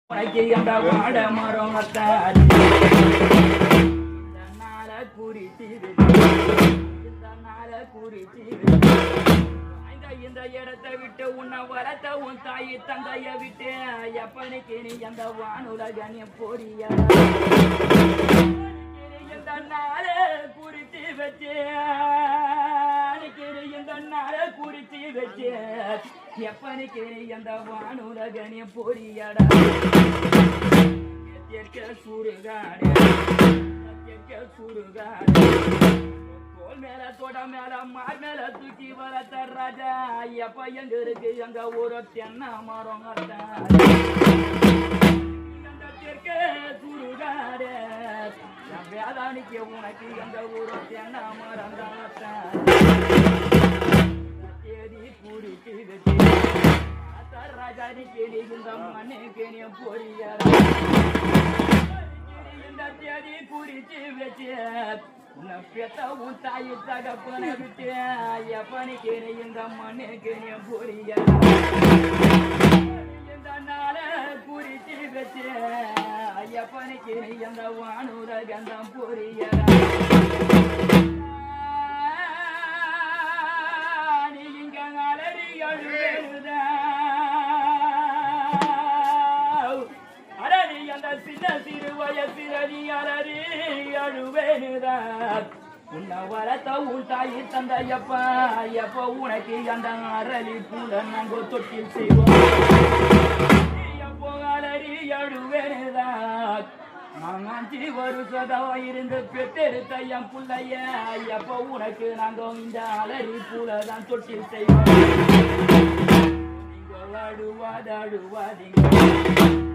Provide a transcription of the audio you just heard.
உனக்கு அந்த வாட மரம் இந்த இடத்தை விட்டு உன்னை வளர்த்த உன் தாய் தந்தைய விட்டு எப்பனுக்கு நீ அந்த வானுலகனே போறிய இந்த நாள குறித்து வச்சு இந்த நாள குறித்து வச்சு எப்பனுக்கு நீ அந்த வானுலகனே போறியடா சுடுகாடு சுடுகாடு தோல் மேல தொட மேல மார் மேல தூக்கி வளர்த்த ராஜா எப்ப எங்க இருக்கு எங்க ஊர தென்னை மரம் சுடுகாடு வேதானிக்கு உனக்கு எங்க ஊர தென்னை மரம் தேதி குறித்து வச்சு ராஜாதி கேடி இந்த மண்ணே கேணிய போறிய இந்த தேதி குறித்து வச்சு பெத்த உன் தாய் தகப்பன விட்டு எப்பனி கேணி இந்த மண்ணே கேணிய போறிய இந்த நாள குறித்து வச்சு எப்பனி கேணி இந்த வானூர கந்தம் போறிய நீ இங்க அலறி எழுத சின்ன சிறு வயசிறி அலறி அழுவேனுதான் உன்னை வளர்த்த உன் தாயி தந்த எப்ப எப்ப உனக்கு அந்த அரளி கூட நாங்க தொட்டில் செய்வோம் எப்போ அலறி அழுவேனுதான் நான் 5 வருஷதா இருந்து பெற்றெடுத்த என் பிள்ளைய எப்போ உனக்கு நாங்க இந்த அலறி கூட தான் தொட்டில் செய்வோம் நீங்க அழுவாதீங்க